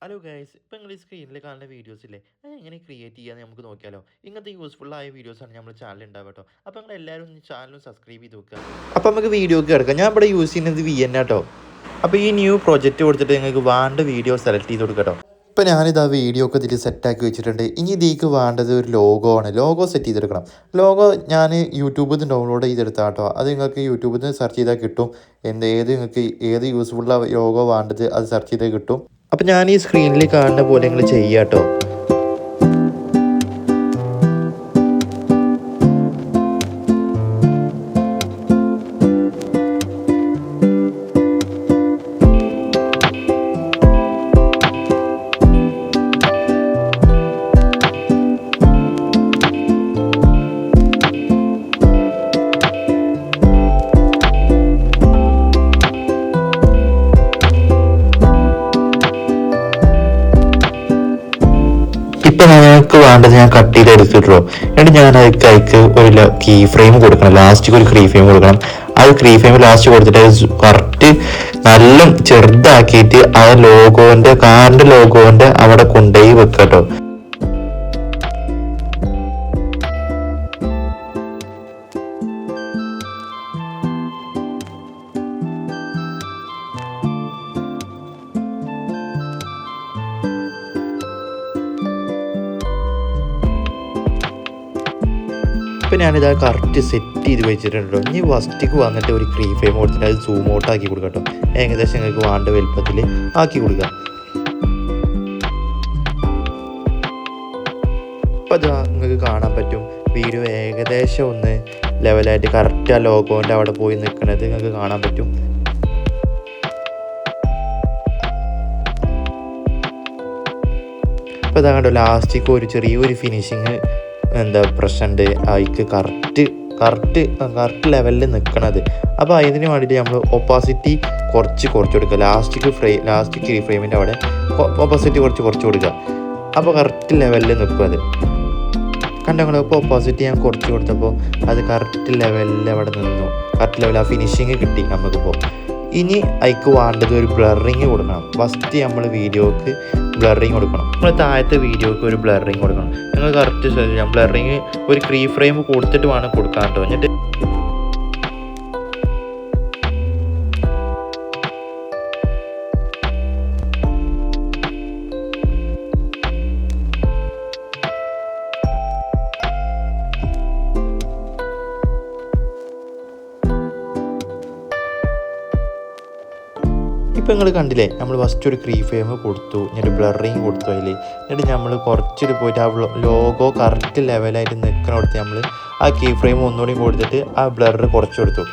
Hello guys, ഇപ്പോൾ നിങ്ങൾ ഈ സ്ക്രീനിൽ കാണുന്ന വീഡിയോസ് ഇല്ലേ, അത് എങ്ങനെ ക്രിയേറ്റ് ചെയ്യാന്ന് നമുക്ക് നോക്കിയാലോ. ഇങ്ങനത്തെ യൂസ്ഫുൾ ആയ വീഡിയോസാണ് നമ്മൾ ചാനൽ ഉണ്ടാവുക കേട്ടോ. അപ്പോൾ നിങ്ങൾ എല്ലാവരും ചാനലും സബ്സ്ക്രൈബ് ചെയ്ത് വെക്കുക. അപ്പോൾ നമുക്ക് വീഡിയോക്ക് കിടക്കാം. ഞാൻ ഇവിടെ യൂസ് ചെയ്യുന്നത് VN കേട്ടോ. അപ്പോൾ ഈ ന്യൂ പ്രൊജക്റ്റ് കൊടുത്തിട്ട് നിങ്ങൾക്ക് വേണ്ട വീഡിയോ സെലക്ട് ചെയ്ത് കൊടുക്കുക കേട്ടോ. ഇപ്പോൾ ഞാനിത് വീഡിയോ ഒക്കെ ഇതിൽ സെറ്റാക്കി വെച്ചിട്ടുണ്ട്. ഇനി ഇതിലേക്ക് വേണ്ടത് ഒരു ലോഗോ ആണ്. ലോഗോ സെറ്റ് ചെയ്തെടുക്കണം. ലോഗോ ഞാൻ യൂട്യൂബിൽ നിന്ന് ഡൗൺലോഡ് ചെയ്തെടുത്താൽ കേട്ടോ. അത് നിങ്ങൾക്ക് യൂട്യൂബിൽ നിന്ന് സെർച്ച് ചെയ്താൽ കിട്ടും. നിങ്ങൾക്ക് ഏത് യൂസ്ഫുൾ ലോഗോ വേണ്ടത് അത് സെർച്ച് ചെയ്താൽ കിട്ടും. അപ്പം ഞാൻ ഈ സ്ക്രീനിൽ കാണുന്ന പോലെ നിങ്ങൾ ചെയ്യാം കേട്ടോ. ഇപ്പം ഞങ്ങൾക്ക് വേണ്ടത് ഞാൻ കട്ട് ചെയ്ത് എടുത്തിട്ടോ. എന്നിട്ട് ഞാൻ അതിലേക്ക് ഒരു കീ ഫ്രെയിം കൊടുക്കണം. ലാസ്റ്റിക്ക് ഒരു കീ ഫ്രെയിം കൊടുക്കണം. അത് കീ ഫ്രെയിം ലാസ്റ്റ് കൊടുത്തിട്ട് കറക്റ്റ് നല്ല ചെറുതാക്കിയിട്ട് ആ കാറിന്റെ ലോഗോന്റെ അവിടെ കൊണ്ടുപോയി വെക്കാം കേട്ടോ. ഇപ്പം ഞാനിത് കറക്റ്റ് സെറ്റ് ചെയ്ത് വെച്ചിട്ടുണ്ടോ. ഇനി ഫസ്റ്റിക്ക് വന്നിട്ട് ഒരു കീ ഫ്രെയിം കൊടുത്തിട്ട് അത് സൂം ഔട്ട് ആക്കി കൊടുക്കാം കേട്ടോ. ഏകദേശം നിങ്ങൾക്ക് വേണ്ട വലുപ്പത്തിൽ ആക്കി കൊടുക്കുക. അപ്പം അത് നിങ്ങൾക്ക് കാണാൻ പറ്റും. വീഡിയോ ഏകദേശം ഒന്ന് ലെവലായിട്ട് കറക്റ്റ് ആ ലോഗോൻ്റെ അവിടെ പോയി നിൽക്കുന്നത് നിങ്ങൾക്ക് കാണാൻ പറ്റും. അപ്പോൾ ഇതാ കണ്ടോ, ലാസ്റ്റിക്ക് ഒരു ചെറിയൊരു ഫിനിഷിങ് പ്രശ്നമുണ്ട്. അതിക്ക് കറക്റ്റ് ലെവലിൽ നിൽക്കണത്. അപ്പോൾ അതിന് വേണ്ടിയിട്ട് നമ്മൾ ഒപ്പാസിറ്റി കുറച്ച് കൊടുക്കുക. ലാസ്റ്റ് കീ ഫ്രെയിമിൻ്റെ അവിടെ ഒപ്പാസിറ്റി കുറച്ച് കൊടുക്കുക. അപ്പോൾ കറക്റ്റ് ലെവലിൽ നിൽക്കും അത്. കണ്ടോ, ഇപ്പോൾ ഒപ്പോസിറ്റ് ഞാൻ കുറച്ച് കൊടുത്തപ്പോൾ അത് കറക്റ്റ് ലെവലിൽ അവിടെ നിന്നു. കറക്റ്റ് ലെവൽ ആ ഫിനിഷിങ് കിട്ടി നമുക്കിപ്പോൾ. ഇനി അതിക്ക് വേണ്ടത് ഒരു ബ്ലറിങ് കൊടുക്കണം. ഫസ്റ്റ് നമ്മൾ വീഡിയോക്ക് ബ്ലറിങ് കൊടുക്കണം. നമ്മൾ താഴത്തെ വീഡിയോക്ക് ഒരു ബ്ലറിങ് കൊടുക്കണം. നിങ്ങൾ കറക്റ്റ് ശ്രദ്ധിക്കാം. ബ്ലറിങ് ഒരു കീ ഫ്രെയിം കൊടുത്തിട്ട് വേണം കൊടുക്കാൻ കേട്ടോ. എന്നിട്ട് ഇപ്പം നിങ്ങൾ കണ്ടില്ലേ, നമ്മൾ ഫസ്റ്റ് ഒരു കീ ഫ്രെയിം കൊടുത്തു, എന്നിട്ട് ബ്ലറിങ് കൊടുത്തു അതിൽ. എന്നിട്ട് നമ്മൾ കുറച്ചിട്ട് പോയിട്ട് ആ ലോഗോ കറക്റ്റ് ലെവലായിട്ട് നിൽക്കണോടത്ത് നമ്മൾ ആ കീ ഫ്രെയിം ഒന്നുകൂടി കൊടുത്തിട്ട് ആ ബ്ലർ കുറച്ച് കൊടുത്തു.